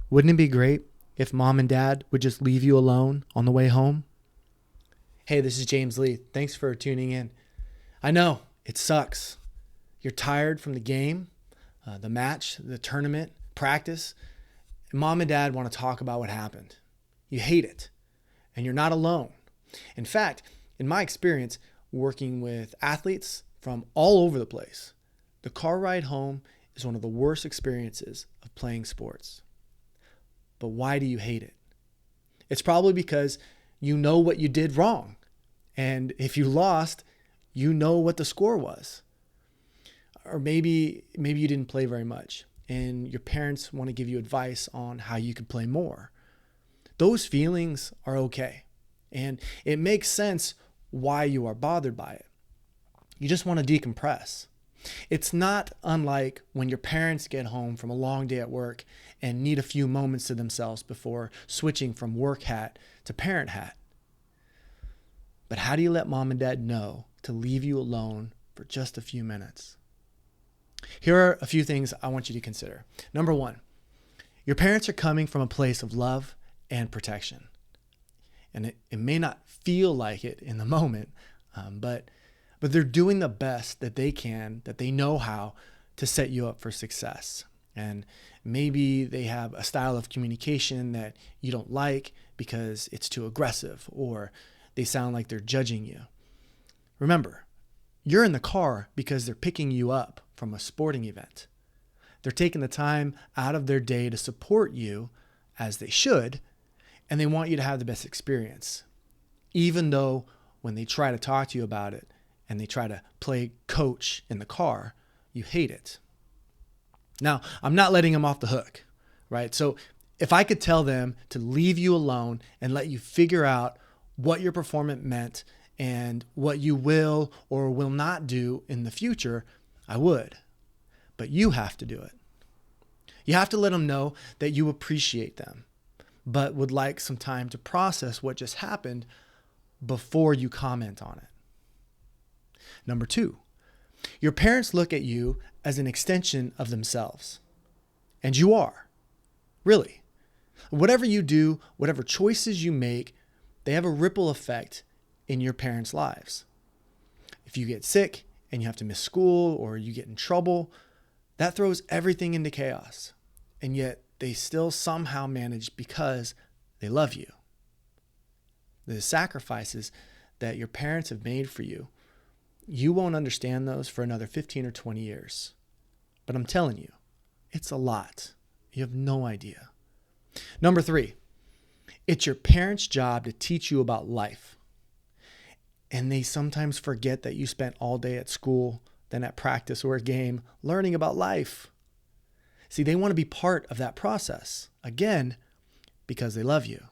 Wouldn't it be great if mom and dad would just leave you alone on the way home? Hey, this is James Leath. Thanks for tuning in. I know it sucks. You're tired from the game, the match, the tournament, practice. And mom and dad want to talk about what happened. You hate it, and you're not alone. In fact, in my experience working with athletes from all over the place, the car ride home is one of the worst experiences of playing sports. But why do you hate it? It's probably because you know what you did wrong. And if you lost, you know what the score was. Or maybe you didn't play very much and your parents want to give you advice on how you could play more. Those feelings are okay. And it makes sense why you are bothered by it. You just want to decompress. It's not unlike when your parents get home from a long day at work and need a few moments to themselves before switching from work hat to parent hat. But how do you let mom and dad know to leave you alone for just a few minutes? Here are a few things I want you to consider. Number one, your parents are coming from a place of love and protection. And it may not feel like it in the moment, but they're doing the best that they can, that they know how to set you up for success. And maybe they have a style of communication that you don't like because it's too aggressive or they sound like they're judging you. Remember, you're in the car because they're picking you up from a sporting event. They're taking the time out of their day to support you as they should, and they want you to have the best experience. Even though when they try to talk to you about it, and they try to play coach in the car, you hate it. Now, I'm not letting them off the hook, right? So if I could tell them to leave you alone and let you figure out what your performance meant and what you will or will not do in the future, I would. But you have to do it. You have to let them know that you appreciate them, but would like some time to process what just happened before you comment on it. Number two, your parents look at you as an extension of themselves. And you are. Really. Whatever you do, whatever choices you make, they have a ripple effect in your parents' lives. If you get sick and you have to miss school or you get in trouble, that throws everything into chaos. And yet they still somehow manage because they love you. The sacrifices that your parents have made for you, you won't understand those for another 15 or 20 years. But I'm telling you, it's a lot. You have no idea. Number three, it's your parents' job to teach you about life. And they sometimes forget that you spent all day at school, then at practice or a game, learning about life. See, they want to be part of that process. Again, because they love you,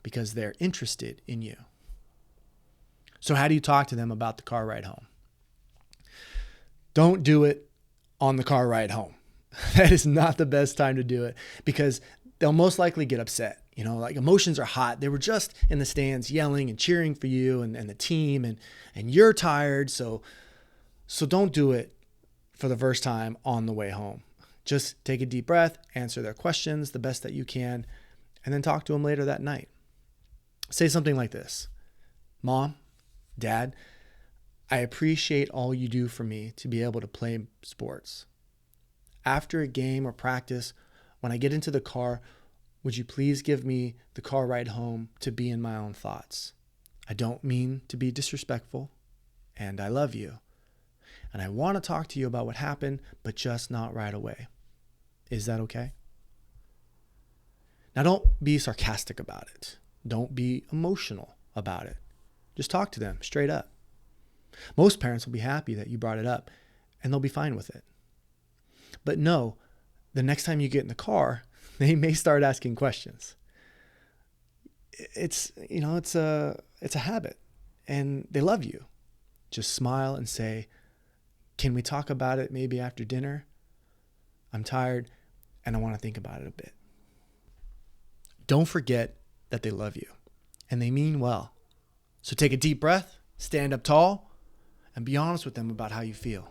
because they're interested in you. So how do you talk to them about the car ride home? Don't do it on the car ride home. That is not the best time to do it because they'll most likely get upset. You know, like emotions are hot. They were just in the stands yelling and cheering for you and the team and you're tired. So don't do it for the first time on the way home. Just take a deep breath, answer their questions the best that you can, and then talk to them later that night. Say something like this: Mom, Dad, I appreciate all you do for me to be able to play sports. After a game or practice, when I get into the car, would you please give me the car ride home to be in my own thoughts? I don't mean to be disrespectful, and I love you. And I want to talk to you about what happened, but just not right away. Is that okay? Now, don't be sarcastic about it. Don't be emotional about it. Just talk to them straight up. Most parents will be happy that you brought it up, and they'll be fine with it. But no, the next time you get in the car, they may start asking questions. It's a habit, and they love you. Just smile and say, can we talk about it maybe after dinner? I'm tired, and I want to think about it a bit. Don't forget that they love you, and they mean well. So take a deep breath, stand up tall, and be honest with them about how you feel.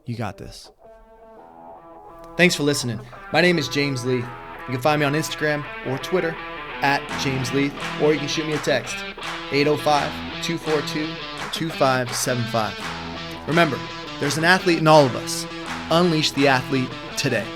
You got this. Thanks for listening. My name is James Leath. You can find me on Instagram or Twitter at jamesleath, or you can shoot me a text, 805-242-2575. Remember, there's an athlete in all of us. Unleash the athlete today.